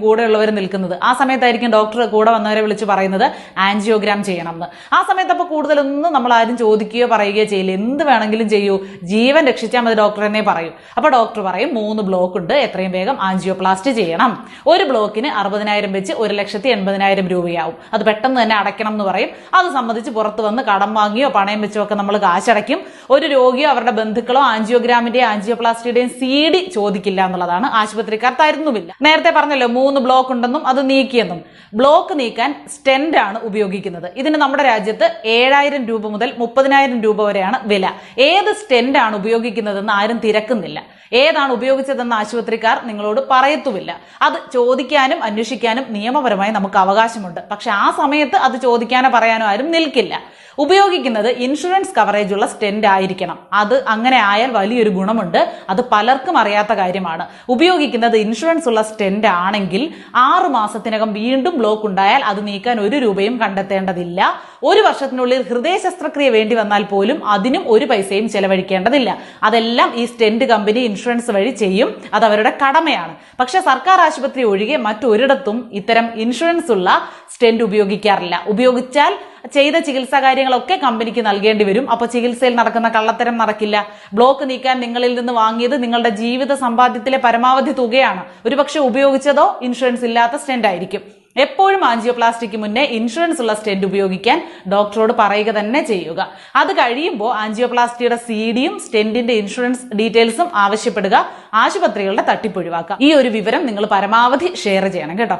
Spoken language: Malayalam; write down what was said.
കൂടെയുള്ളവർ നിൽക്കുന്നത്. ആ സമയത്തായിരിക്കും ഡോക്ടർ കൂടെ വന്നവരെ വിളിച്ച് പറയുന്നത് ആൻജിയോഗ്രാം ചെയ്യണം എന്ന്. ആ സമയത്ത് അപ്പോൾ കൂടുതലൊന്നും നമ്മൾ ആരും ചോദിക്കുകയോ പറയുകയോ ചെയ്യില്ല. എന്ത് വേണമെങ്കിലും ചെയ്യൂ, ജീവൻ രക്ഷിച്ചാൽ മതി ഡോക്ടർ എന്നേ പറയൂ. അപ്പൊ ഡോക്ടർ പറയും 3 ബ്ലോക്ക് ഉണ്ട്, എത്രയും വേഗം ആൻജിയോപ്ലാസ്റ്റി ചെയ്യണം. ഒരു ബ്ലോക്കിന് 60,000 വെച്ച് 1,80,000 രൂപയാവും. അത് പെട്ടെന്ന് തന്നെ അടയ്ക്കണം എന്ന് പറയും. അത് സംബന്ധിച്ച് പുറത്ത് വന്ന് കടം വാങ്ങിയോ പണയം വെച്ചോ ഒക്കെ നമ്മൾ കാശടയ്ക്കും. ഒരു രോഗിയോ അവരുടെ ബന്ധുക്കളോ ആൻജിയോഗ്രാമിന്റെയും ആൻജിയോപ്ലാസ്റ്റിയുടെയും CD ചോദിക്കില്ല എന്നുള്ളതാണ്. ആശുപത്രിക്കാർ തരുന്നുമില്ല. നേരത്തെ പറഞ്ഞല്ലോ 3 ബ്ലോക്ക് ഉണ്ടെന്നും അത് നീക്കിയെന്നും. ബ്ലോക്ക് നീക്കാൻ സ്റ്റെന്റ് ആണ് ഉപയോഗിക്കുന്നത്. ഇതിന് നമ്മുടെ രാജ്യത്ത് 7,000 രൂപ മുതൽ 30,000 രൂപ വരെയാണ് വില. ഏത് സ്റ്റെന്റ് ആണ് ഉപയോഗിക്കുന്നതെന്ന് ആരും തിരക്കുന്നില്ല. ഏതാണ് ഉപയോഗിച്ചതെന്ന് ആശുപത്രിക്കാർ നിങ്ങളോട് പറയത്തുമില്ല. അത് ചോദിക്കാനും അന്വേഷിക്കാനും നിയമപരമായി നമുക്ക് അവകാശമുണ്ട്. പക്ഷെ ആ സമയത്ത് അത് ചോദിക്കാനോ പറയാനോ ആരും നിൽക്കില്ല. ഉപയോഗിക്കുന്നത് ഇൻഷുറൻസ് കവറേജ് ഉള്ള സ്റ്റെന്റ് ആയിരിക്കണം. അത് അങ്ങനെ ആയാൽ വലിയൊരു ഗുണമുണ്ട്. അത് പലർക്കും അറിയാത്ത കാര്യമാണ്. ഉപയോഗിക്കുന്നത് ഇൻഷുറൻസ് ഉള്ള സ്റ്റെന്റ് ആണെങ്കിൽ 6 മാസത്തിനകം വീണ്ടും ബ്ലോക്ക് ഉണ്ടായാൽ അത് നീക്കാൻ 1 രൂപയും കണ്ടെത്തേണ്ടതില്ല. 1 വർഷത്തിനുള്ളിൽ ഹൃദയ ശസ്ത്രക്രിയ വേണ്ടി വന്നാൽ പോലും അതിനും 1 പൈസയും ചെലവഴിക്കേണ്ടതില്ല. അതെല്ലാം ഈ സ്റ്റെന്റ് കമ്പനി ഇൻഷുറൻസ് വഴി ചെയ്യും. അത് അവരുടെ കടമയാണ്. പക്ഷെ സർക്കാർ ആശുപത്രി ഒഴികെ മറ്റൊരിടത്തും ഇത്തരം ഇൻഷുറൻസ് ഉള്ള സ്റ്റെന്റ് ഉപയോഗിക്കാറില്ല. ഉപയോഗിച്ചാൽ ചെയ്ത ചികിത്സാ കാര്യങ്ങളൊക്കെ കമ്പനിക്ക് നൽകേണ്ടി വരും. അപ്പോൾ ചികിത്സയിൽ നടക്കുന്ന കള്ളത്തരം നടക്കില്ല. ബ്ലോക്ക് നീക്കാൻ നിങ്ങളിൽ നിന്ന് വാങ്ങിയത് നിങ്ങളുടെ ജീവിത സമ്പാദ്യത്തിലെ പരമാവധി തുകയാണ്. ഒരുപക്ഷെ ഉപയോഗിച്ചതോ ഇൻഷുറൻസ് ഇല്ലാത്ത സ്റ്റെന്റ് ആയിരിക്കും. എപ്പോഴും ആൻജിയോപ്ലാസ്റ്റിക്ക് മുന്നേ ഇൻഷുറൻസ് ഉള്ള സ്റ്റെന്റ് ഉപയോഗിക്കാൻ ഡോക്ടറോട് പറയുക തന്നെ ചെയ്യുക. അത് കഴിയുമ്പോൾ ആൻജിയോപ്ലാസ്റ്റിയുടെ CDയും സ്റ്റെന്റിന്റെ ഇൻഷുറൻസ് ഡീറ്റെയിൽസും ആവശ്യപ്പെടുക. ആശുപത്രികളുടെ തട്ടിപ്പൊഴിവാക്കുക. ഈ ഒരു വിവരം നിങ്ങൾ പരമാവധി ഷെയർ ചെയ്യണം കേട്ടോ.